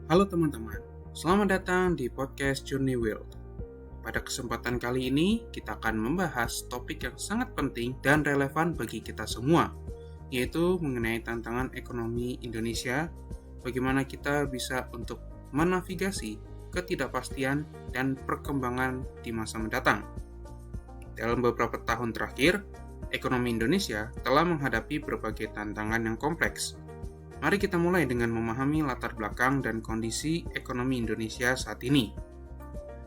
Halo teman-teman, selamat datang di podcast Journey World. Pada kesempatan kali ini, kita akan membahas topik yang sangat penting dan relevan bagi kita semua, yaitu mengenai tantangan ekonomi Indonesia, bagaimana kita bisa untuk menavigasi ketidakpastian dan perkembangan di masa mendatang. Dalam beberapa tahun terakhir, ekonomi Indonesia telah menghadapi berbagai tantangan yang kompleks. Mari kita mulai dengan memahami latar belakang dan kondisi ekonomi Indonesia saat ini.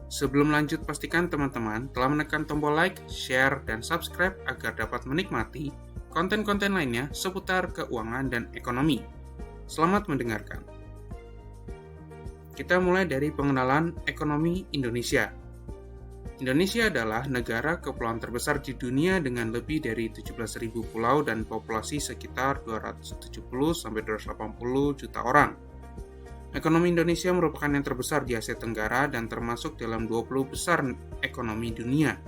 Sebelum lanjut, pastikan teman-teman telah menekan tombol like, share, dan subscribe agar dapat menikmati konten-konten lainnya seputar keuangan dan ekonomi. Selamat mendengarkan. Kita mulai dari pengenalan ekonomi Indonesia. Indonesia adalah negara kepulauan terbesar di dunia dengan lebih dari 17.000 pulau dan populasi sekitar 270-280 juta orang. Ekonomi Indonesia merupakan yang terbesar di Asia Tenggara dan termasuk dalam 20 besar ekonomi dunia.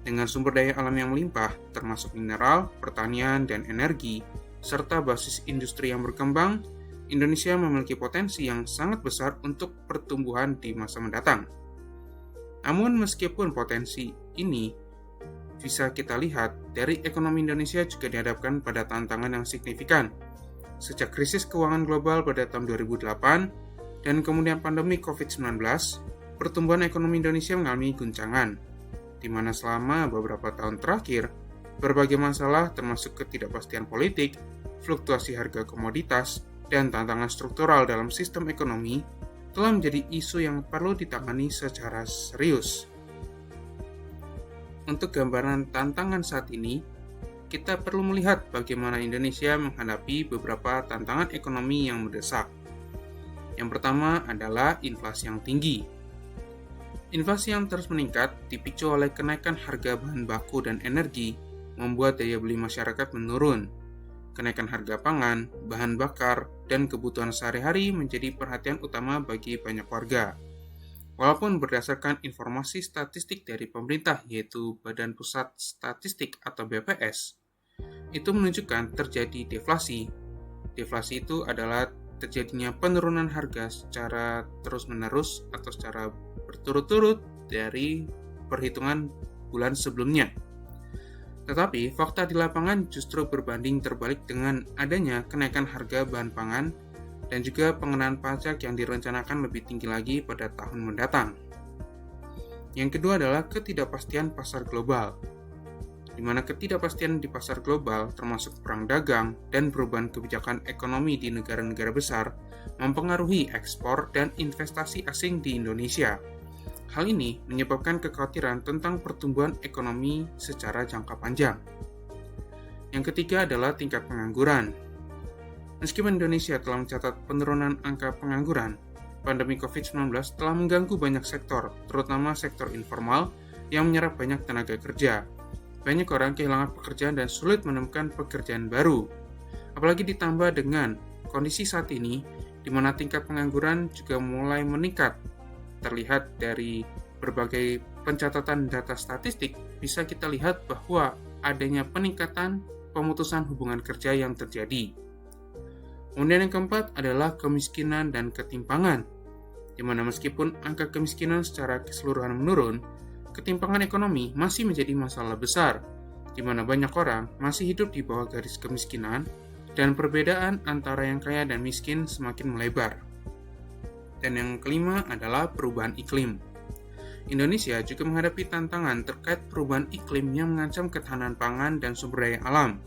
Dengan sumber daya alam yang melimpah, termasuk mineral, pertanian, dan energi, serta basis industri yang berkembang, Indonesia memiliki potensi yang sangat besar untuk pertumbuhan di masa mendatang. Namun meskipun potensi ini bisa kita lihat, dari ekonomi Indonesia juga dihadapkan pada tantangan yang signifikan. Sejak krisis keuangan global pada tahun 2008 dan kemudian pandemi COVID-19, pertumbuhan ekonomi Indonesia mengalami guncangan, di mana selama beberapa tahun terakhir, berbagai masalah termasuk ketidakpastian politik, fluktuasi harga komoditas, dan tantangan struktural dalam sistem ekonomi telah menjadi isu yang perlu ditangani secara serius. Untuk gambaran tantangan saat ini, kita perlu melihat bagaimana Indonesia menghadapi beberapa tantangan ekonomi yang mendesak. Yang pertama adalah inflasi yang tinggi. Inflasi yang terus meningkat dipicu oleh kenaikan harga bahan baku dan energi, membuat daya beli masyarakat menurun. Kenaikan harga pangan, bahan bakar, dan kebutuhan sehari-hari menjadi perhatian utama bagi banyak warga. Walaupun berdasarkan informasi statistik dari pemerintah, yaitu Badan Pusat Statistik atau BPS, itu menunjukkan terjadi deflasi. Deflasi itu adalah terjadinya penurunan harga secara terus-menerus atau secara berturut-turut dari perhitungan bulan sebelumnya. Tetapi, fakta di lapangan justru berbanding terbalik dengan adanya kenaikan harga bahan pangan dan juga pengenaan pajak yang direncanakan lebih tinggi lagi pada tahun mendatang. Yang kedua adalah ketidakpastian pasar global, di mana ketidakpastian di pasar global termasuk perang dagang dan perubahan kebijakan ekonomi di negara-negara besar mempengaruhi ekspor dan investasi asing di Indonesia. Hal ini menyebabkan kekhawatiran tentang pertumbuhan ekonomi secara jangka panjang. Yang ketiga adalah tingkat pengangguran. Meskipun Indonesia telah mencatat penurunan angka pengangguran, pandemi COVID-19 telah mengganggu banyak sektor, terutama sektor informal yang menyerap banyak tenaga kerja. Banyak orang kehilangan pekerjaan dan sulit menemukan pekerjaan baru. Apalagi ditambah dengan kondisi saat ini, di mana tingkat pengangguran juga mulai meningkat. Terlihat dari berbagai pencatatan data statistik, bisa kita lihat bahwa adanya peningkatan pemutusan hubungan kerja yang terjadi. Kemudian yang keempat adalah kemiskinan dan ketimpangan, di mana meskipun angka kemiskinan secara keseluruhan menurun, ketimpangan ekonomi masih menjadi masalah besar, di mana banyak orang masih hidup di bawah garis kemiskinan dan perbedaan antara yang kaya dan miskin semakin melebar. Dan yang kelima adalah perubahan iklim. Indonesia juga menghadapi tantangan terkait perubahan iklim yang mengancam ketahanan pangan dan sumber daya alam.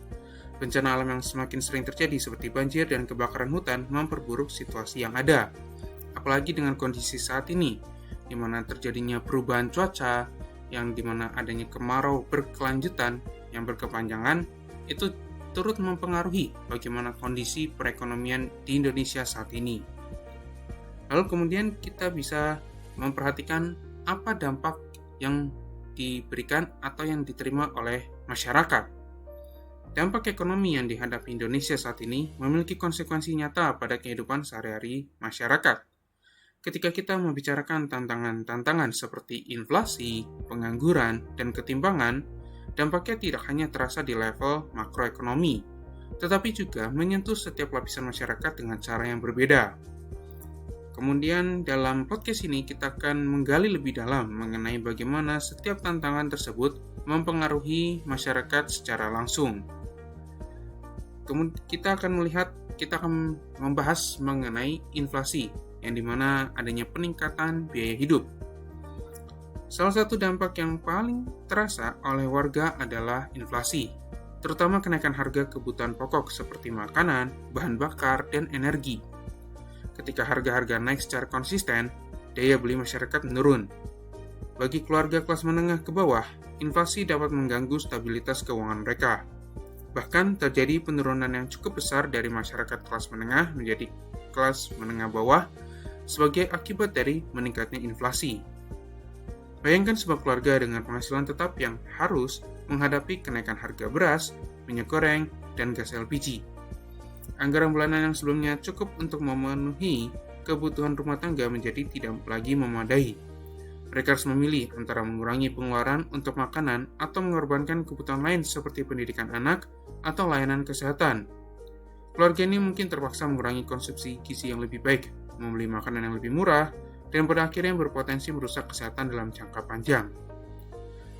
Bencana alam yang semakin sering terjadi seperti banjir dan kebakaran hutan memperburuk situasi yang ada. Apalagi dengan kondisi saat ini, di mana terjadinya perubahan cuaca, yang di mana adanya kemarau berkelanjutan yang berkepanjangan, itu turut mempengaruhi bagaimana kondisi perekonomian di Indonesia saat ini. Lalu kemudian kita bisa memperhatikan apa dampak yang diberikan atau yang diterima oleh masyarakat. Dampak ekonomi yang dihadapi Indonesia saat ini memiliki konsekuensi nyata pada kehidupan sehari-hari masyarakat. Ketika kita membicarakan tantangan-tantangan seperti inflasi, pengangguran, dan ketimpangan, dampaknya tidak hanya terasa di level makroekonomi, tetapi juga menyentuh setiap lapisan masyarakat dengan cara yang berbeda. Kemudian dalam podcast ini kita akan menggali lebih dalam mengenai bagaimana setiap tantangan tersebut mempengaruhi masyarakat secara langsung. Kemudian kita akan membahas mengenai inflasi, yang dimana adanya peningkatan biaya hidup. Salah satu dampak yang paling terasa oleh warga adalah inflasi, terutama kenaikan harga kebutuhan pokok seperti makanan, bahan bakar, dan energi. Ketika harga-harga naik secara konsisten, daya beli masyarakat menurun. Bagi keluarga kelas menengah ke bawah, inflasi dapat mengganggu stabilitas keuangan mereka. Bahkan terjadi penurunan yang cukup besar dari masyarakat kelas menengah menjadi kelas menengah bawah sebagai akibat dari meningkatnya inflasi. Bayangkan sebuah keluarga dengan penghasilan tetap yang harus menghadapi kenaikan harga beras, minyak goreng, dan gas LPG. Anggaran bulanan yang sebelumnya cukup untuk memenuhi kebutuhan rumah tangga menjadi tidak lagi memadai. Mereka harus memilih antara mengurangi pengeluaran untuk makanan atau mengorbankan kebutuhan lain seperti pendidikan anak atau layanan kesehatan. Keluarga ini mungkin terpaksa mengurangi konsumsi gizi yang lebih baik, membeli makanan yang lebih murah, dan pada akhirnya berpotensi merusak kesehatan dalam jangka panjang.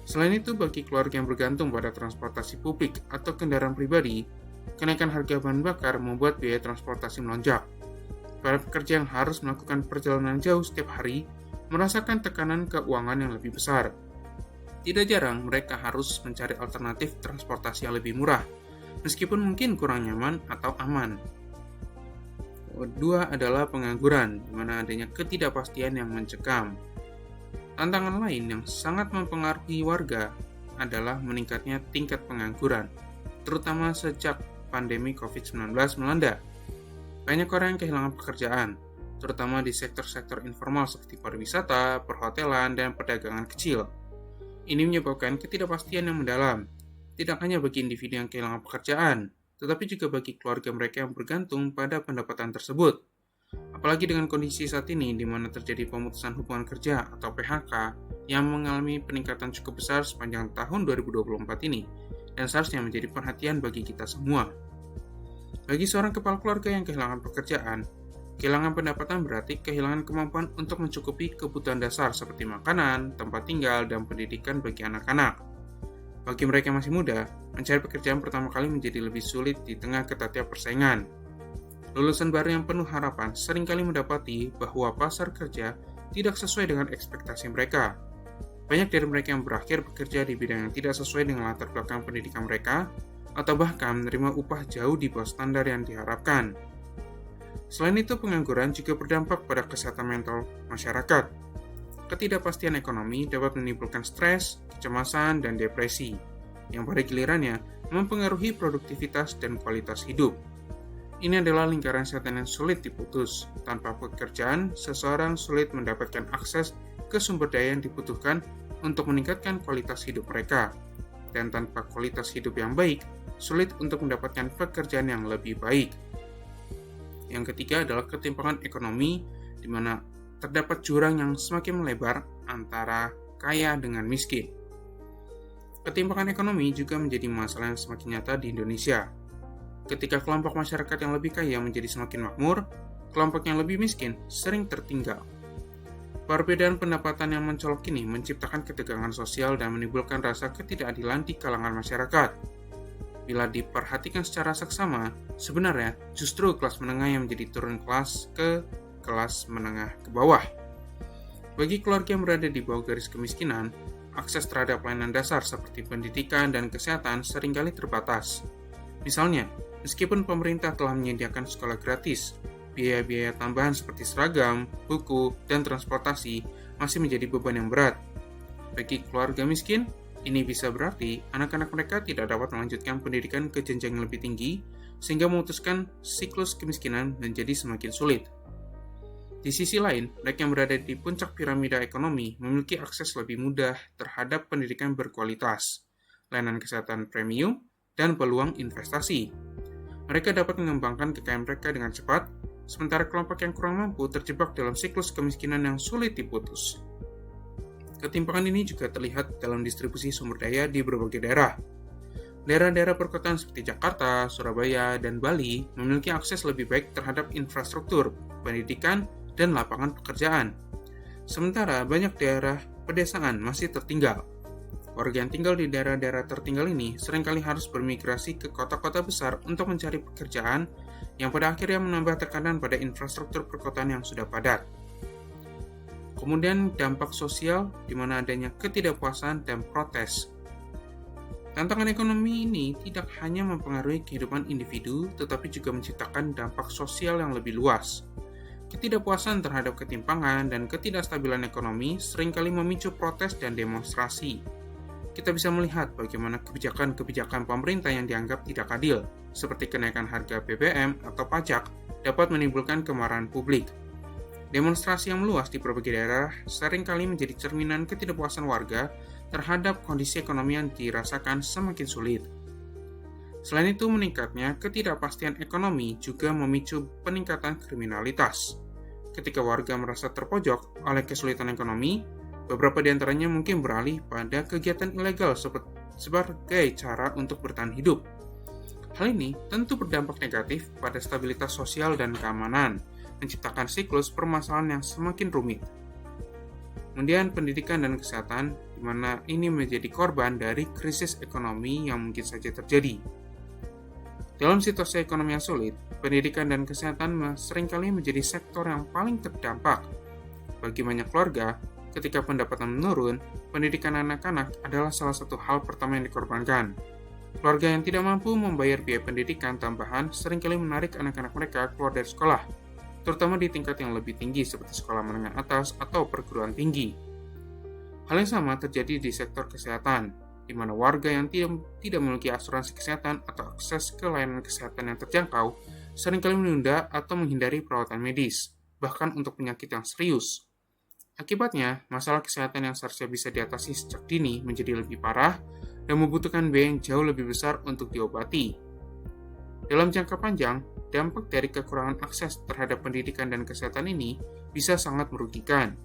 Selain itu, bagi keluarga yang bergantung pada transportasi publik atau kendaraan pribadi, kenaikan harga bahan bakar membuat biaya transportasi melonjak. Para pekerja yang harus melakukan perjalanan jauh setiap hari merasakan tekanan keuangan yang lebih besar. Tidak jarang mereka harus mencari alternatif transportasi yang lebih murah, meskipun mungkin kurang nyaman atau aman. Kedua adalah pengangguran, di mana adanya ketidakpastian yang mencekam. Tantangan lain yang sangat mempengaruhi warga adalah meningkatnya tingkat pengangguran, terutama sejak pandemi COVID-19 melanda. Banyak orang yang kehilangan pekerjaan, terutama di sektor-sektor informal seperti pariwisata, perhotelan, dan perdagangan kecil. Ini menyebabkan ketidakpastian yang mendalam, tidak hanya bagi individu yang kehilangan pekerjaan, tetapi juga bagi keluarga mereka yang bergantung pada pendapatan tersebut. Apalagi dengan kondisi saat ini di mana terjadi pemutusan hubungan kerja atau PHK yang mengalami peningkatan cukup besar sepanjang tahun 2024 ini, dan seharusnya menjadi perhatian bagi kita semua. Bagi seorang kepala keluarga yang kehilangan pekerjaan, kehilangan pendapatan berarti kehilangan kemampuan untuk mencukupi kebutuhan dasar seperti makanan, tempat tinggal, dan pendidikan bagi anak-anak. Bagi mereka yang masih muda, mencari pekerjaan pertama kali menjadi lebih sulit di tengah ketatnya persaingan. Lulusan baru yang penuh harapan seringkali mendapati bahwa pasar kerja tidak sesuai dengan ekspektasi mereka. Banyak dari mereka yang berakhir bekerja di bidang yang tidak sesuai dengan latar belakang pendidikan mereka, atau bahkan menerima upah jauh di bawah standar yang diharapkan. Selain itu, pengangguran juga berdampak pada kesehatan mental masyarakat. Ketidakpastian ekonomi dapat menimbulkan stres, kecemasan, dan depresi, yang pada gilirannya mempengaruhi produktivitas dan kualitas hidup. Ini adalah lingkaran setan yang sulit diputus. Tanpa pekerjaan, seseorang sulit mendapatkan akses ke sumber daya yang dibutuhkan untuk meningkatkan kualitas hidup mereka. Dan tanpa kualitas hidup yang baik, sulit untuk mendapatkan pekerjaan yang lebih baik. Yang ketiga adalah ketimpangan ekonomi, di mana terdapat jurang yang semakin melebar antara kaya dengan miskin. Ketimpangan ekonomi juga menjadi masalah yang semakin nyata di Indonesia. Ketika kelompok masyarakat yang lebih kaya menjadi semakin makmur, kelompok yang lebih miskin sering tertinggal. Perbedaan pendapatan yang mencolok ini menciptakan ketegangan sosial dan menimbulkan rasa ketidakadilan di kalangan masyarakat. Bila diperhatikan secara seksama, sebenarnya justru kelas menengah yang menjadi turun kelas ke kelas menengah ke bawah. Bagi keluarga yang berada di bawah garis kemiskinan, akses terhadap layanan dasar seperti pendidikan dan kesehatan seringkali terbatas. Misalnya, meskipun pemerintah telah menyediakan sekolah gratis, biaya-biaya tambahan seperti seragam, buku, dan transportasi masih menjadi beban yang berat. Bagi keluarga miskin, ini bisa berarti anak-anak mereka tidak dapat melanjutkan pendidikan ke jenjang yang lebih tinggi, sehingga memutuskan siklus kemiskinan menjadi semakin sulit. Di sisi lain, mereka yang berada di puncak piramida ekonomi memiliki akses lebih mudah terhadap pendidikan berkualitas, layanan kesehatan premium, dan peluang investasi. Mereka dapat mengembangkan kekayaan mereka dengan cepat, sementara kelompok yang kurang mampu terjebak dalam siklus kemiskinan yang sulit diputus. Ketimpangan ini juga terlihat dalam distribusi sumber daya di berbagai daerah. Daerah-daerah perkotaan seperti Jakarta, Surabaya, dan Bali memiliki akses lebih baik terhadap infrastruktur, pendidikan, dan lapangan pekerjaan. Sementara banyak daerah pedesaan masih tertinggal. Warga yang tinggal di daerah-daerah tertinggal ini seringkali harus bermigrasi ke kota-kota besar untuk mencari pekerjaan yang pada akhirnya menambah tekanan pada infrastruktur perkotaan yang sudah padat. Kemudian dampak sosial di mana adanya ketidakpuasan dan protes. Tantangan ekonomi ini tidak hanya mempengaruhi kehidupan individu, tetapi juga menciptakan dampak sosial yang lebih luas. Ketidakpuasan terhadap ketimpangan dan ketidakstabilan ekonomi seringkali memicu protes dan demonstrasi. Kita bisa melihat bagaimana kebijakan-kebijakan pemerintah yang dianggap tidak adil, seperti kenaikan harga BBM atau pajak, dapat menimbulkan kemarahan publik. Demonstrasi yang meluas di berbagai daerah seringkali menjadi cerminan ketidakpuasan warga terhadap kondisi ekonomi yang dirasakan semakin sulit. Selain itu, meningkatnya ketidakpastian ekonomi juga memicu peningkatan kriminalitas. Ketika warga merasa terpojok oleh kesulitan ekonomi, beberapa di antaranya mungkin beralih pada kegiatan ilegal sebagai cara untuk bertahan hidup. Hal ini tentu berdampak negatif pada stabilitas sosial dan keamanan, menciptakan siklus permasalahan yang semakin rumit. Kemudian pendidikan dan kesehatan, di mana ini menjadi korban dari krisis ekonomi yang mungkin saja terjadi. Dalam situasi ekonomi yang sulit, pendidikan dan kesehatan seringkali menjadi sektor yang paling terdampak. Bagi banyak keluarga, ketika pendapatan menurun, pendidikan anak-anak adalah salah satu hal pertama yang dikorbankan. Keluarga yang tidak mampu membayar biaya pendidikan tambahan seringkali menarik anak-anak mereka keluar dari sekolah, terutama di tingkat yang lebih tinggi seperti sekolah menengah atas atau perguruan tinggi. Hal yang sama terjadi di sektor kesehatan, di mana warga yang tidak memiliki asuransi kesehatan atau akses ke layanan kesehatan yang terjangkau seringkali menunda atau menghindari perawatan medis, bahkan untuk penyakit yang serius. Akibatnya, masalah kesehatan yang seharusnya bisa diatasi sejak dini menjadi lebih parah dan membutuhkan biaya yang jauh lebih besar untuk diobati. Dalam jangka panjang, dampak dari kekurangan akses terhadap pendidikan dan kesehatan ini bisa sangat merugikan.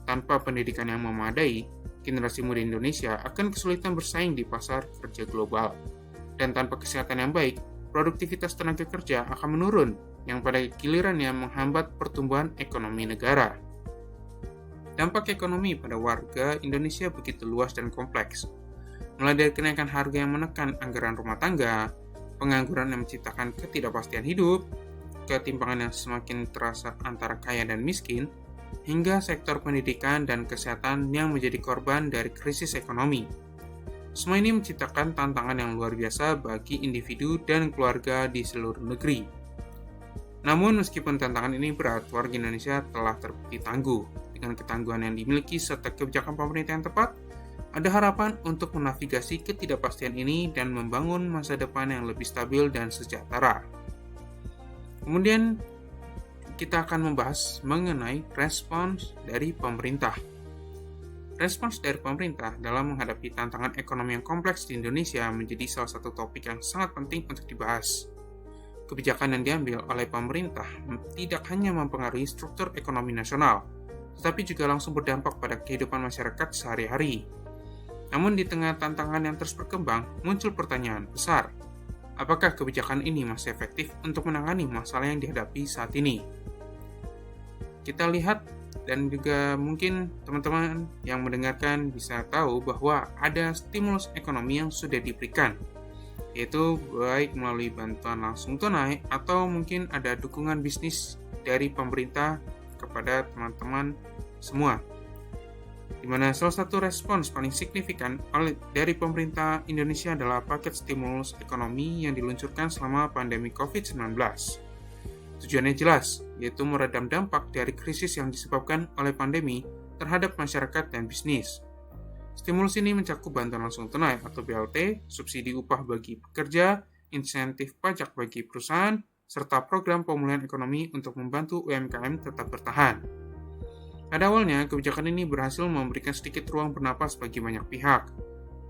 Tanpa pendidikan yang memadai, generasi muda Indonesia akan kesulitan bersaing di pasar kerja global. Dan tanpa kesehatan yang baik, produktivitas tenaga kerja akan menurun, yang pada gilirannya menghambat pertumbuhan ekonomi negara. Dampak ekonomi pada warga Indonesia begitu luas dan kompleks. Mulai dari kenaikan harga yang menekan anggaran rumah tangga, pengangguran yang menciptakan ketidakpastian hidup, ketimpangan yang semakin terasa antara kaya dan miskin, hingga sektor pendidikan dan kesehatan yang menjadi korban dari krisis ekonomi. Semua ini menciptakan tantangan yang luar biasa bagi individu dan keluarga di seluruh negeri. Namun meskipun tantangan ini berat, warga Indonesia telah terbukti tangguh. Dengan ketangguhan yang dimiliki serta kebijakan pemerintah yang tepat, ada harapan untuk menavigasi ketidakpastian ini dan membangun masa depan yang lebih stabil dan sejahtera. Kemudian kita akan membahas mengenai respons dari pemerintah. Respons dari pemerintah dalam menghadapi tantangan ekonomi yang kompleks di Indonesia menjadi salah satu topik yang sangat penting untuk dibahas. Kebijakan yang diambil oleh pemerintah tidak hanya mempengaruhi struktur ekonomi nasional, tetapi juga langsung berdampak pada kehidupan masyarakat sehari-hari. Namun di tengah tantangan yang terus berkembang, muncul pertanyaan besar. Apakah kebijakan ini masih efektif untuk menangani masalah yang dihadapi saat ini? Kita lihat dan juga mungkin teman-teman yang mendengarkan bisa tahu bahwa ada stimulus ekonomi yang sudah diberikan, yaitu baik melalui bantuan langsung tunai atau mungkin ada dukungan bisnis dari pemerintah kepada teman-teman semua. Di mana salah satu respons paling signifikan dari pemerintah Indonesia adalah paket stimulus ekonomi yang diluncurkan selama pandemi COVID-19. Tujuannya jelas, yaitu meredam dampak dari krisis yang disebabkan oleh pandemi terhadap masyarakat dan bisnis. Stimulus ini mencakup bantuan langsung tunai atau BLT, subsidi upah bagi pekerja, insentif pajak bagi perusahaan, serta program pemulihan ekonomi untuk membantu UMKM tetap bertahan. Pada awalnya, kebijakan ini berhasil memberikan sedikit ruang bernapas bagi banyak pihak.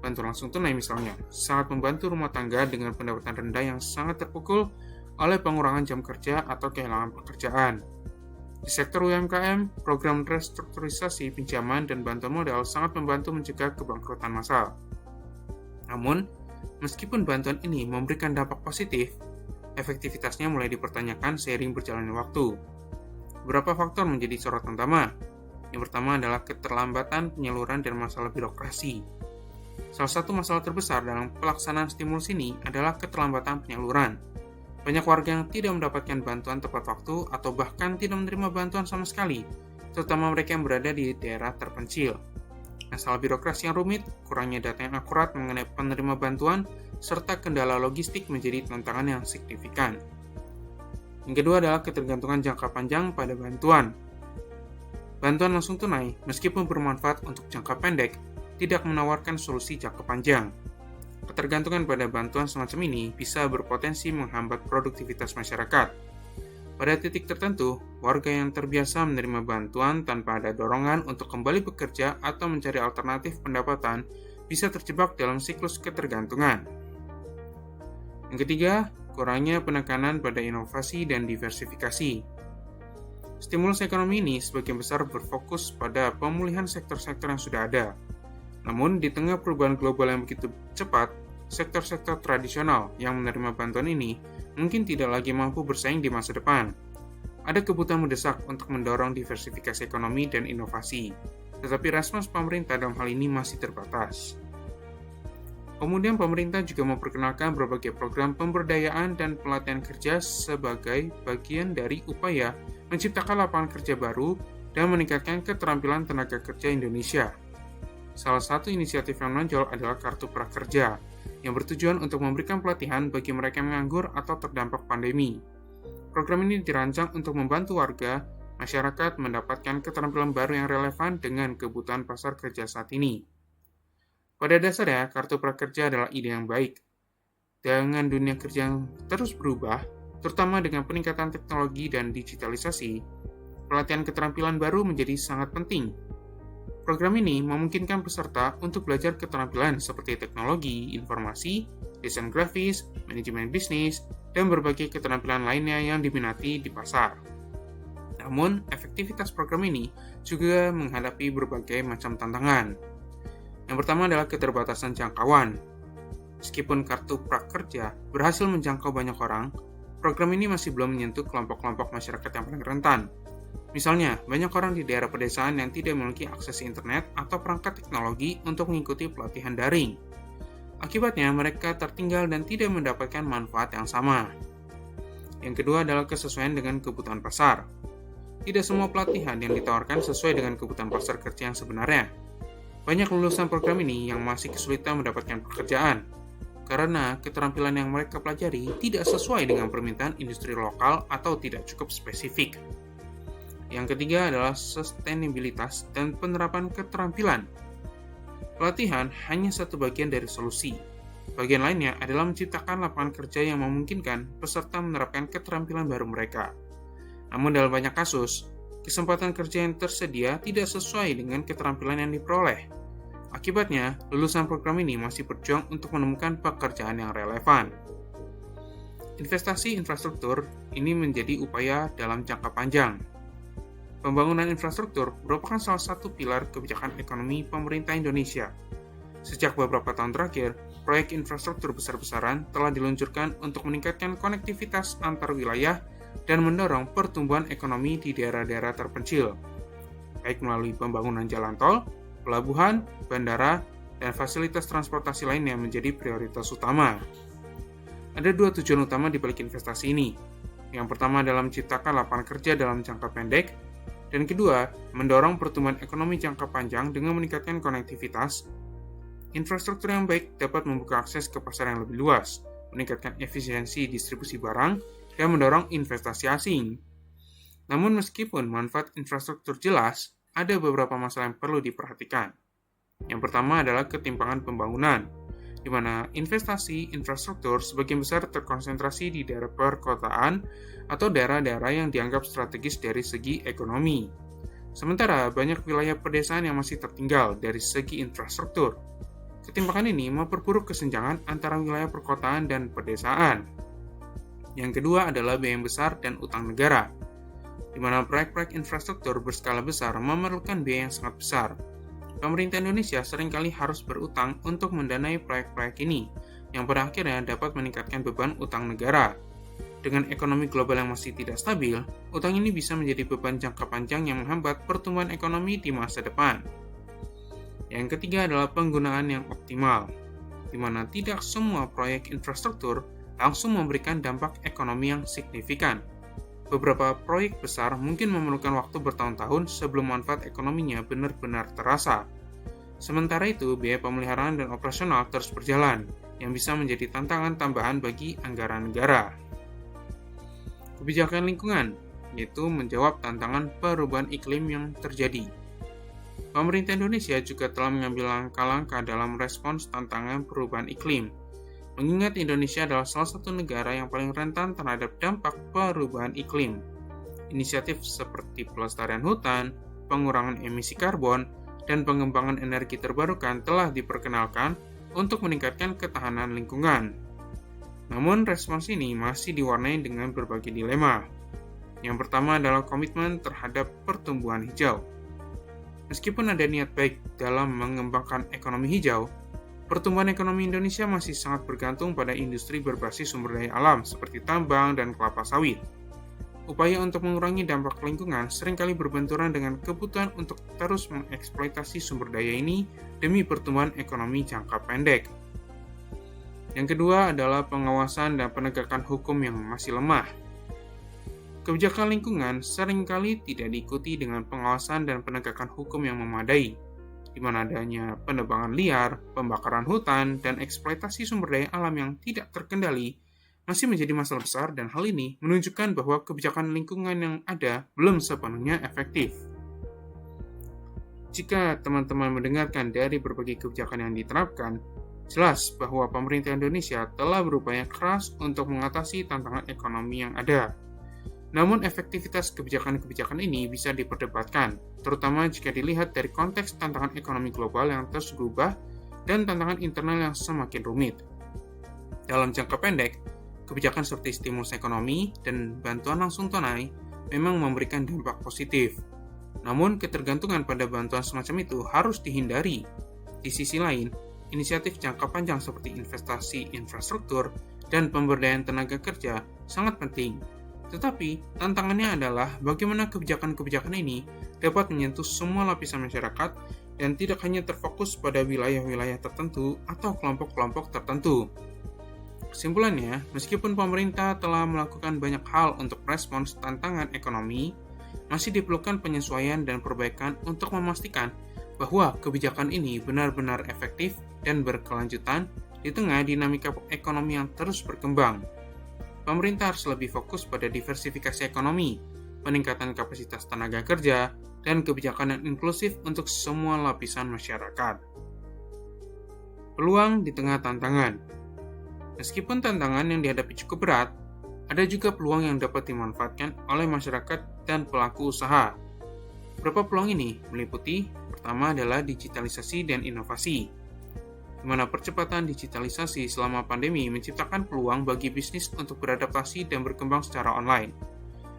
Bantuan langsung tunai misalnya, sangat membantu rumah tangga dengan pendapatan rendah yang sangat terpukul oleh pengurangan jam kerja atau kehilangan pekerjaan. Di sektor UMKM, program restrukturisasi pinjaman dan bantuan modal sangat membantu mencegah kebangkrutan massal. Namun, meskipun bantuan ini memberikan dampak positif, efektivitasnya mulai dipertanyakan seiring berjalannya waktu. beberapa faktor menjadi sorotan utama. Yang pertama adalah keterlambatan penyaluran dan masalah birokrasi. Salah satu masalah terbesar dalam pelaksanaan stimulus ini adalah keterlambatan penyaluran. Banyak warga yang tidak mendapatkan bantuan tepat waktu atau bahkan tidak menerima bantuan sama sekali, terutama mereka yang berada di daerah terpencil. Masalah birokrasi yang rumit, kurangnya data yang akurat mengenai penerima bantuan, serta kendala logistik menjadi tantangan yang signifikan. Yang kedua adalah ketergantungan jangka panjang pada bantuan. Bantuan langsung tunai, meskipun bermanfaat untuk jangka pendek, tidak menawarkan solusi jangka panjang. Ketergantungan pada bantuan semacam ini bisa berpotensi menghambat produktivitas masyarakat. Pada titik tertentu, warga yang terbiasa menerima bantuan tanpa ada dorongan untuk kembali bekerja atau mencari alternatif pendapatan bisa terjebak dalam siklus ketergantungan. Yang ketiga, kurangnya penekanan pada inovasi dan diversifikasi. Stimulus ekonomi ini sebagian besar berfokus pada pemulihan sektor-sektor yang sudah ada. Namun, di tengah perubahan global yang begitu cepat, sektor-sektor tradisional yang menerima bantuan ini mungkin tidak lagi mampu bersaing di masa depan. Ada kebutuhan mendesak untuk mendorong diversifikasi ekonomi dan inovasi, tetapi respons pemerintah dalam hal ini masih terbatas. Kemudian pemerintah juga memperkenalkan berbagai program pemberdayaan dan pelatihan kerja sebagai bagian dari upaya menciptakan lapangan kerja baru dan meningkatkan keterampilan tenaga kerja Indonesia. Salah satu inisiatif yang menonjol adalah Kartu Prakerja, yang bertujuan untuk memberikan pelatihan bagi mereka yang menganggur atau terdampak pandemi. Program ini dirancang untuk membantu warga, masyarakat mendapatkan keterampilan baru yang relevan dengan kebutuhan pasar kerja saat ini. Pada dasarnya, Kartu Prakerja adalah ide yang baik. Dengan dunia kerja yang terus berubah, terutama dengan peningkatan teknologi dan digitalisasi, pelatihan keterampilan baru menjadi sangat penting. Program ini memungkinkan peserta untuk belajar keterampilan seperti teknologi, informasi, desain grafis, manajemen bisnis, dan berbagai keterampilan lainnya yang diminati di pasar. Namun, efektivitas program ini juga menghadapi berbagai macam tantangan. Yang pertama adalah keterbatasan jangkauan. Meskipun Kartu Prakerja berhasil menjangkau banyak orang, program ini masih belum menyentuh kelompok-kelompok masyarakat yang paling rentan. Misalnya, banyak orang di daerah pedesaan yang tidak memiliki akses internet atau perangkat teknologi untuk mengikuti pelatihan daring. Akibatnya, mereka tertinggal dan tidak mendapatkan manfaat yang sama. Yang kedua adalah kesesuaian dengan kebutuhan pasar. Tidak semua pelatihan yang ditawarkan sesuai dengan kebutuhan pasar kerja yang sebenarnya. Banyak lulusan program ini yang masih kesulitan mendapatkan pekerjaan, karena keterampilan yang mereka pelajari tidak sesuai dengan permintaan industri lokal atau tidak cukup spesifik. Yang ketiga adalah sustainabilitas dan penerapan keterampilan. Pelatihan hanya satu bagian dari solusi. Bagian lainnya adalah menciptakan lapangan kerja yang memungkinkan peserta menerapkan keterampilan baru mereka. Namun dalam banyak kasus, kesempatan kerja yang tersedia tidak sesuai dengan keterampilan yang diperoleh. Akibatnya, lulusan program ini masih berjuang untuk menemukan pekerjaan yang relevan. Investasi infrastruktur ini menjadi upaya dalam jangka panjang. Pembangunan infrastruktur merupakan salah satu pilar kebijakan ekonomi pemerintah Indonesia. Sejak beberapa tahun terakhir, proyek infrastruktur besar-besaran telah diluncurkan untuk meningkatkan konektivitas antar wilayah dan mendorong pertumbuhan ekonomi di daerah-daerah terpencil, baik melalui pembangunan jalan tol, pelabuhan, bandara, dan fasilitas transportasi lain yang menjadi prioritas utama. Ada dua tujuan utama di balik investasi ini. Yang pertama adalah menciptakan lapangan kerja dalam jangka pendek, dan kedua, mendorong pertumbuhan ekonomi jangka panjang dengan meningkatkan konektivitas. Infrastruktur yang baik dapat membuka akses ke pasar yang lebih luas, meningkatkan efisiensi distribusi barang, dan mendorong investasi asing. Namun meskipun manfaat infrastruktur jelas, ada beberapa masalah yang perlu diperhatikan. Yang pertama adalah ketimpangan pembangunan, di mana investasi infrastruktur sebagian besar terkonsentrasi di daerah perkotaan atau daerah-daerah yang dianggap strategis dari segi ekonomi. Sementara banyak wilayah pedesaan yang masih tertinggal dari segi infrastruktur. Ketimpangan ini memperburuk kesenjangan antara wilayah perkotaan dan pedesaan. Yang kedua adalah biaya yang besar dan utang negara, di mana proyek-proyek infrastruktur berskala besar memerlukan biaya yang sangat besar. Pemerintah Indonesia seringkali harus berutang untuk mendanai proyek-proyek ini, yang pada akhirnya dapat meningkatkan beban utang negara. Dengan ekonomi global yang masih tidak stabil, utang ini bisa menjadi beban jangka panjang yang menghambat pertumbuhan ekonomi di masa depan. Yang ketiga adalah penggunaan yang optimal, di mana tidak semua proyek infrastruktur langsung memberikan dampak ekonomi yang signifikan. Beberapa proyek besar mungkin memerlukan waktu bertahun-tahun sebelum manfaat ekonominya benar-benar terasa. Sementara itu, biaya pemeliharaan dan operasional terus berjalan, yang bisa menjadi tantangan tambahan bagi anggaran negara. Kebijakan lingkungan, yaitu menjawab tantangan perubahan iklim yang terjadi. Pemerintah Indonesia juga telah mengambil langkah-langkah dalam respons tantangan perubahan iklim, mengingat Indonesia adalah salah satu negara yang paling rentan terhadap dampak perubahan iklim. Inisiatif seperti pelestarian hutan, pengurangan emisi karbon, dan pengembangan energi terbarukan telah diperkenalkan untuk meningkatkan ketahanan lingkungan. Namun, respons ini masih diwarnai dengan berbagai dilema. Yang pertama adalah komitmen terhadap pertumbuhan hijau. Meskipun ada niat baik dalam mengembangkan ekonomi hijau, pertumbuhan ekonomi Indonesia masih sangat bergantung pada industri berbasis sumber daya alam seperti tambang dan kelapa sawit. Upaya untuk mengurangi dampak lingkungan seringkali berbenturan dengan kebutuhan untuk terus mengeksploitasi sumber daya ini demi pertumbuhan ekonomi jangka pendek. Yang kedua adalah pengawasan dan penegakan hukum yang masih lemah. Kebijakan lingkungan seringkali tidak diikuti dengan pengawasan dan penegakan hukum yang memadai, di mana adanya penebangan liar, pembakaran hutan, dan eksploitasi sumber daya alam yang tidak terkendali masih menjadi masalah besar, dan hal ini menunjukkan bahwa kebijakan lingkungan yang ada belum sepenuhnya efektif. Jika teman-teman mendengarkan dari berbagai kebijakan yang diterapkan, jelas bahwa pemerintah Indonesia telah berupaya keras untuk mengatasi tantangan ekonomi yang ada. Namun efektivitas kebijakan-kebijakan ini bisa diperdebatkan, terutama jika dilihat dari konteks tantangan ekonomi global yang terus berubah dan tantangan internal yang semakin rumit. Dalam jangka pendek, kebijakan seperti stimulus ekonomi dan bantuan langsung tunai memang memberikan dampak positif. Namun ketergantungan pada bantuan semacam itu harus dihindari. Di sisi lain, inisiatif jangka panjang seperti investasi infrastruktur dan pemberdayaan tenaga kerja sangat penting. Tetapi, tantangannya adalah bagaimana kebijakan-kebijakan ini dapat menyentuh semua lapisan masyarakat dan tidak hanya terfokus pada wilayah-wilayah tertentu atau kelompok-kelompok tertentu. Kesimpulannya, meskipun pemerintah telah melakukan banyak hal untuk respons tantangan ekonomi, masih diperlukan penyesuaian dan perbaikan untuk memastikan bahwa kebijakan ini benar-benar efektif dan berkelanjutan di tengah dinamika ekonomi yang terus berkembang. Pemerintah harus lebih fokus pada diversifikasi ekonomi, peningkatan kapasitas tenaga kerja, dan kebijakan yang inklusif untuk semua lapisan masyarakat. Peluang di tengah tantangan. Meskipun tantangan yang dihadapi cukup berat, ada juga peluang yang dapat dimanfaatkan oleh masyarakat dan pelaku usaha. Beberapa peluang ini meliputi, pertama adalah digitalisasi dan inovasi, di mana percepatan digitalisasi selama pandemi menciptakan peluang bagi bisnis untuk beradaptasi dan berkembang secara online.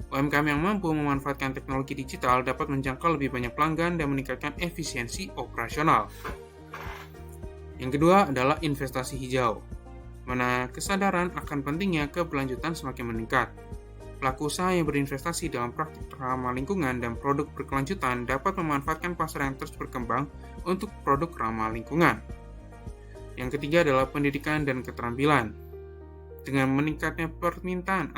UMKM yang mampu memanfaatkan teknologi digital dapat menjangkau lebih banyak pelanggan dan meningkatkan efisiensi operasional. Yang kedua adalah investasi hijau, mana kesadaran akan pentingnya keberlanjutan semakin meningkat. Pelaku usaha yang berinvestasi dalam praktik ramah lingkungan dan produk berkelanjutan dapat memanfaatkan pasar yang terus berkembang untuk produk ramah lingkungan. Yang ketiga adalah pendidikan dan keterampilan. Dengan meningkatnya permintaan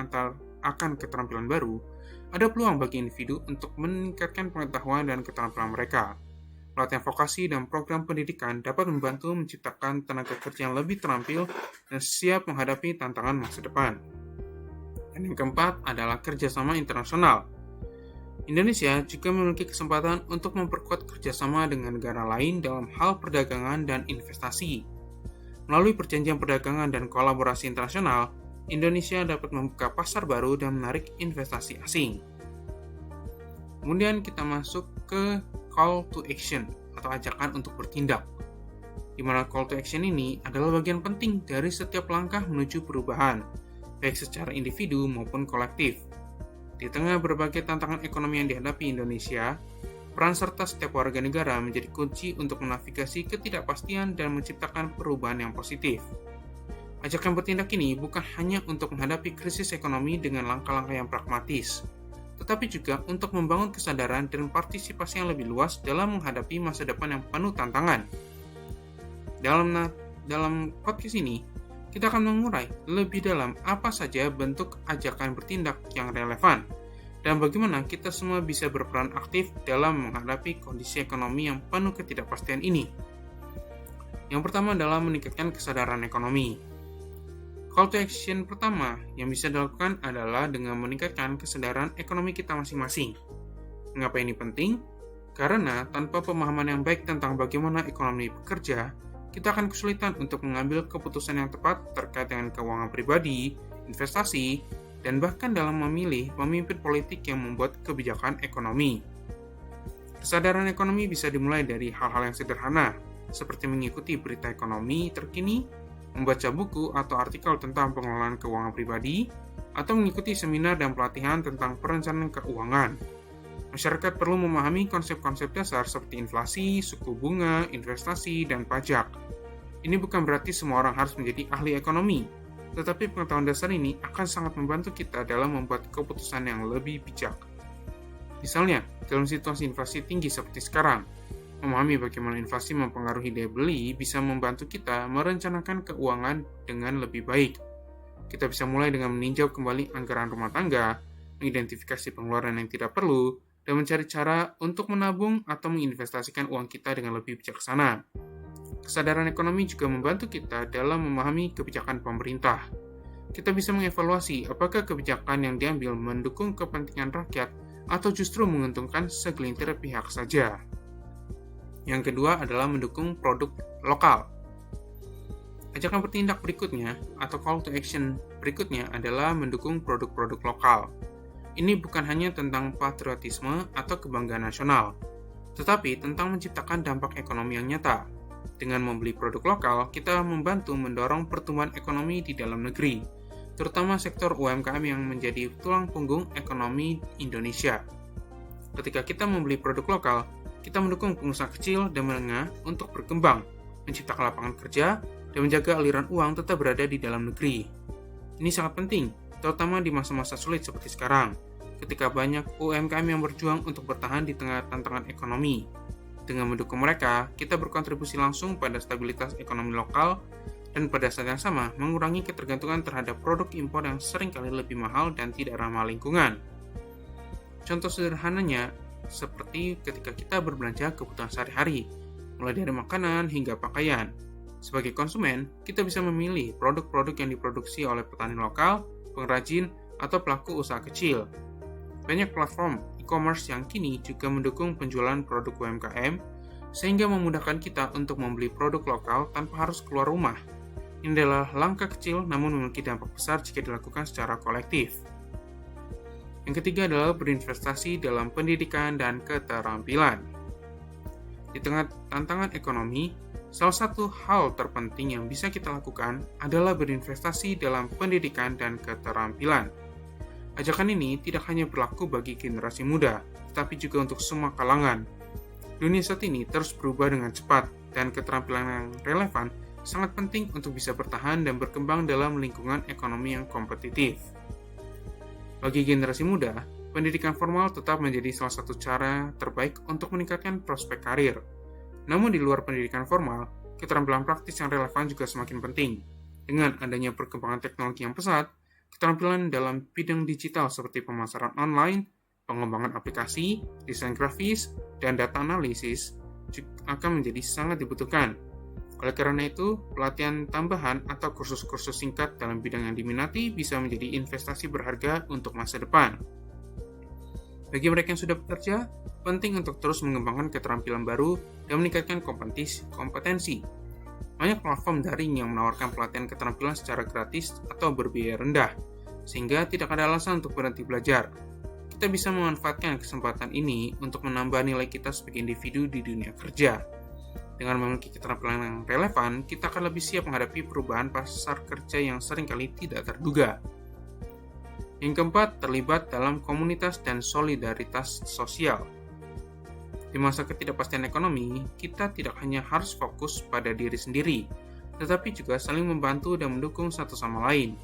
akan keterampilan baru, ada peluang bagi individu untuk meningkatkan pengetahuan dan keterampilan mereka. Pelatihan vokasi dan program pendidikan dapat membantu menciptakan tenaga kerja yang lebih terampil dan siap menghadapi tantangan masa depan. Dan yang keempat adalah kerjasama internasional. Indonesia juga memiliki kesempatan untuk memperkuat kerjasama dengan negara lain dalam hal perdagangan dan investasi. Melalui perjanjian perdagangan dan kolaborasi internasional, Indonesia dapat membuka pasar baru dan menarik investasi asing. Kemudian kita masuk ke call to action atau ajakan untuk bertindak, di mana call to action ini adalah bagian penting dari setiap langkah menuju perubahan, baik secara individu maupun kolektif. Di tengah berbagai tantangan ekonomi yang dihadapi Indonesia, peran serta setiap warga negara menjadi kunci untuk menavigasi ketidakpastian dan menciptakan perubahan yang positif. Ajakan bertindak ini bukan hanya untuk menghadapi krisis ekonomi dengan langkah-langkah yang pragmatis, tetapi juga untuk membangun kesadaran dan partisipasi yang lebih luas dalam menghadapi masa depan yang penuh tantangan. Dalam podcast ini, kita akan mengurai lebih dalam apa saja bentuk ajakan bertindak yang relevan dan bagaimana kita semua bisa berperan aktif dalam menghadapi kondisi ekonomi yang penuh ketidakpastian ini. Yang pertama adalah meningkatkan kesadaran ekonomi. Call to action pertama yang bisa dilakukan adalah dengan meningkatkan kesadaran ekonomi kita masing-masing. Mengapa ini penting? Karena tanpa pemahaman yang baik tentang bagaimana ekonomi bekerja, kita akan kesulitan untuk mengambil keputusan yang tepat terkait dengan keuangan pribadi, investasi, dan bahkan dalam memilih pemimpin politik yang membuat kebijakan ekonomi. Kesadaran ekonomi bisa dimulai dari hal-hal yang sederhana, seperti mengikuti berita ekonomi terkini, membaca buku atau artikel tentang pengelolaan keuangan pribadi, atau mengikuti seminar dan pelatihan tentang perencanaan keuangan. Masyarakat perlu memahami konsep-konsep dasar seperti inflasi, suku bunga, investasi, dan pajak. Ini bukan berarti semua orang harus menjadi ahli ekonomi, tetapi pengetahuan dasar ini akan sangat membantu kita dalam membuat keputusan yang lebih bijak. Misalnya, dalam situasi inflasi tinggi seperti sekarang, memahami bagaimana inflasi mempengaruhi daya beli bisa membantu kita merencanakan keuangan dengan lebih baik. Kita bisa mulai dengan meninjau kembali anggaran rumah tangga, mengidentifikasi pengeluaran yang tidak perlu, dan mencari cara untuk menabung atau menginvestasikan uang kita dengan lebih bijaksana. Kesadaran ekonomi juga membantu kita dalam memahami kebijakan pemerintah. Kita bisa mengevaluasi apakah kebijakan yang diambil mendukung kepentingan rakyat atau justru menguntungkan segelintir pihak saja. Yang kedua adalah mendukung produk lokal. Ajakan bertindak berikutnya atau call to action berikutnya adalah mendukung produk-produk lokal. Ini bukan hanya tentang patriotisme atau kebanggaan nasional, tetapi tentang menciptakan dampak ekonomi yang nyata. Dengan membeli produk lokal, kita membantu mendorong pertumbuhan ekonomi di dalam negeri, terutama sektor UMKM yang menjadi tulang punggung ekonomi Indonesia. Ketika kita membeli produk lokal, kita mendukung pengusaha kecil dan menengah untuk berkembang, menciptakan lapangan kerja, dan menjaga aliran uang tetap berada di dalam negeri. Ini sangat penting, terutama di masa-masa sulit seperti sekarang, ketika banyak UMKM yang berjuang untuk bertahan di tengah tantangan ekonomi. Dengan mendukung mereka, kita berkontribusi langsung pada stabilitas ekonomi lokal dan pada saat yang sama mengurangi ketergantungan terhadap produk impor yang seringkali lebih mahal dan tidak ramah lingkungan. Contoh sederhananya, seperti ketika kita berbelanja kebutuhan sehari-hari, mulai dari makanan hingga pakaian. Sebagai konsumen, kita bisa memilih produk-produk yang diproduksi oleh petani lokal, pengrajin, atau pelaku usaha kecil. Banyak platform e-commerce yang kini juga mendukung penjualan produk UMKM, sehingga memudahkan kita untuk membeli produk lokal tanpa harus keluar rumah. Ini adalah langkah kecil namun memiliki dampak besar jika dilakukan secara kolektif. Yang ketiga adalah berinvestasi dalam pendidikan dan keterampilan. Di tengah tantangan ekonomi, salah satu hal terpenting yang bisa kita lakukan adalah berinvestasi dalam pendidikan dan keterampilan. Ajakan ini tidak hanya berlaku bagi generasi muda, tetapi juga untuk semua kalangan. Dunia saat ini terus berubah dengan cepat, dan keterampilan yang relevan sangat penting untuk bisa bertahan dan berkembang dalam lingkungan ekonomi yang kompetitif. Bagi generasi muda, pendidikan formal tetap menjadi salah satu cara terbaik untuk meningkatkan prospek karir. Namun di luar pendidikan formal, keterampilan praktis yang relevan juga semakin penting. Dengan adanya perkembangan teknologi yang pesat, keterampilan dalam bidang digital seperti pemasaran online, pengembangan aplikasi, desain grafis, dan data analisis akan menjadi sangat dibutuhkan. Oleh karena itu, pelatihan tambahan atau kursus-kursus singkat dalam bidang yang diminati bisa menjadi investasi berharga untuk masa depan. Bagi mereka yang sudah bekerja, penting untuk terus mengembangkan keterampilan baru dan meningkatkan kompetensi. Banyak platform daring yang menawarkan pelatihan keterampilan secara gratis atau berbiaya rendah, sehingga tidak ada alasan untuk berhenti belajar. Kita bisa memanfaatkan kesempatan ini untuk menambah nilai kita sebagai individu di dunia kerja. Dengan memiliki keterampilan yang relevan, kita akan lebih siap menghadapi perubahan pasar kerja yang seringkali tidak terduga. Yang keempat, terlibat dalam komunitas dan solidaritas sosial. Di masa ketidakpastian ekonomi, kita tidak hanya harus fokus pada diri sendiri, tetapi juga saling membantu dan mendukung satu sama lain.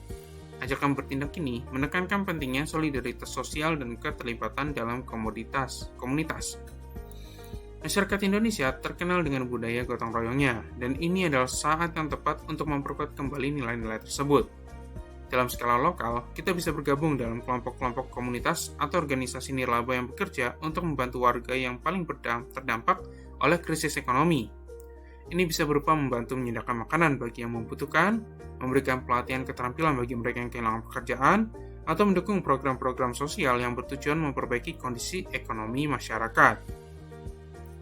Ajakan bertindak ini menekankan pentingnya solidaritas sosial dan keterlibatan dalam komunitas. Masyarakat Indonesia terkenal dengan budaya gotong royongnya, dan ini adalah saat yang tepat untuk memperkuat kembali nilai-nilai tersebut. Dalam skala lokal, kita bisa bergabung dalam kelompok-kelompok komunitas atau organisasi nirlaba yang bekerja untuk membantu warga yang paling terdampak oleh krisis ekonomi. Ini bisa berupa membantu menyediakan makanan bagi yang membutuhkan, memberikan pelatihan keterampilan bagi mereka yang kehilangan pekerjaan, atau mendukung program-program sosial yang bertujuan memperbaiki kondisi ekonomi masyarakat.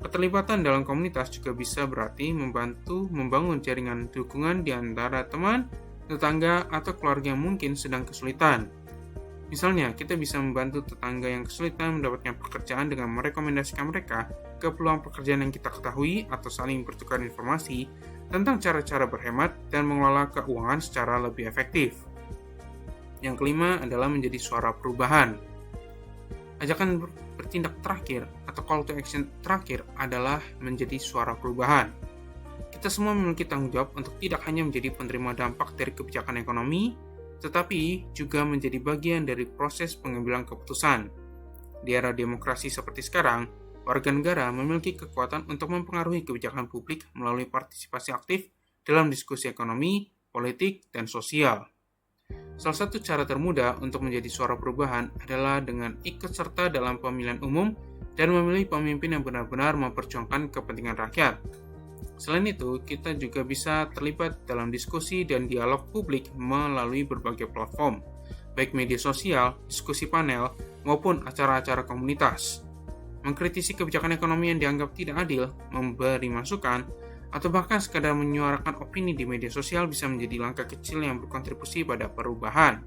Keterlibatan dalam komunitas juga bisa berarti membantu membangun jaringan dukungan di antara teman, tetangga, atau keluarga yang mungkin sedang kesulitan. Misalnya, kita bisa membantu tetangga yang kesulitan mendapatkan pekerjaan dengan merekomendasikan mereka ke peluang pekerjaan yang kita ketahui atau saling bertukar informasi tentang cara-cara berhemat dan mengelola keuangan secara lebih efektif. Yang kelima adalah menjadi suara perubahan. Ajakan bertindak terakhir atau call to action terakhir adalah menjadi suara perubahan. Kita semua memiliki tanggung jawab untuk tidak hanya menjadi penerima dampak dari kebijakan ekonomi, tetapi juga menjadi bagian dari proses pengambilan keputusan. Di era demokrasi seperti sekarang, warga negara memiliki kekuatan untuk mempengaruhi kebijakan publik melalui partisipasi aktif dalam diskusi ekonomi, politik, dan sosial. Salah satu cara termudah untuk menjadi suara perubahan adalah dengan ikut serta dalam pemilihan umum dan memilih pemimpin yang benar-benar memperjuangkan kepentingan rakyat. Selain itu, kita juga bisa terlibat dalam diskusi dan dialog publik melalui berbagai platform, baik media sosial, diskusi panel, maupun acara-acara komunitas. Mengkritisi kebijakan ekonomi yang dianggap tidak adil, memberi masukan, atau bahkan sekadar menyuarakan opini di media sosial bisa menjadi langkah kecil yang berkontribusi pada perubahan.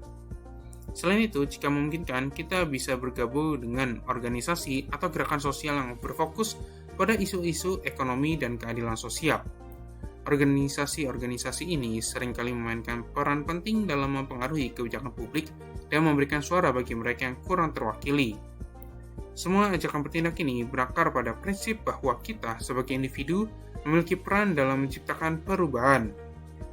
Selain itu, jika memungkinkan, kita bisa bergabung dengan organisasi atau gerakan sosial yang berfokus pada isu-isu ekonomi dan keadilan sosial. Organisasi-organisasi ini seringkali memainkan peran penting dalam mempengaruhi kebijakan publik dan memberikan suara bagi mereka yang kurang terwakili. Semua ajakan bertindak ini berakar pada prinsip bahwa kita sebagai individu memiliki peran dalam menciptakan perubahan.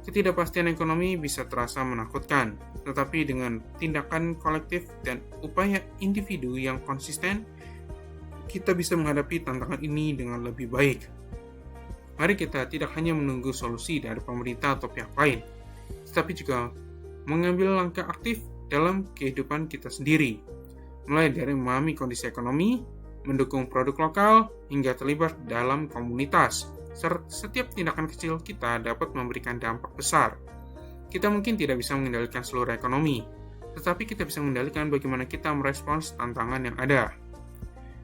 Ketidakpastian ekonomi bisa terasa menakutkan, tetapi dengan tindakan kolektif dan upaya individu yang konsisten, kita bisa menghadapi tantangan ini dengan lebih baik. Mari kita tidak hanya menunggu solusi dari pemerintah atau pihak lain, tetapi juga mengambil langkah aktif dalam kehidupan kita sendiri, mulai dari memahami kondisi ekonomi, mendukung produk lokal, hingga terlibat dalam komunitas. Setiap tindakan kecil kita dapat memberikan dampak besar. Kita mungkin tidak bisa mengendalikan seluruh ekonomi, tetapi kita bisa mengendalikan bagaimana kita merespons tantangan yang ada.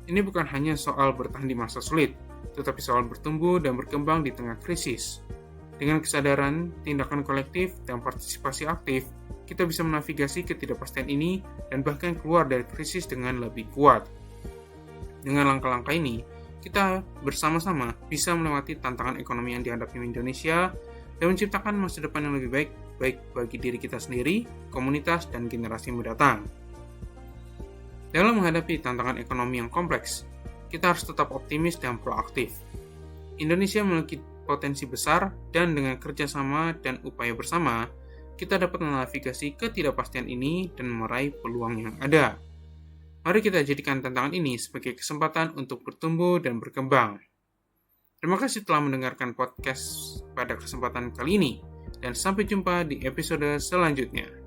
Ini bukan hanya soal bertahan di masa sulit, tetapi soal bertumbuh dan berkembang di tengah krisis. Dengan kesadaran, tindakan kolektif, dan partisipasi aktif, kita bisa menavigasi ketidakpastian ini dan bahkan keluar dari krisis dengan lebih kuat. Dengan langkah-langkah ini, kita bersama-sama bisa melewati tantangan ekonomi yang dihadapi Indonesia dan menciptakan masa depan yang lebih baik bagi diri kita sendiri, komunitas, dan generasi mendatang. Dalam menghadapi tantangan ekonomi yang kompleks, kita harus tetap optimis dan proaktif. Indonesia memiliki potensi besar dan dengan kerjasama dan upaya bersama, kita dapat menavigasi ketidakpastian ini dan meraih peluang yang ada. Mari kita jadikan tantangan ini sebagai kesempatan untuk bertumbuh dan berkembang. Terima kasih telah mendengarkan podcast pada kesempatan kali ini, dan sampai jumpa di episode selanjutnya.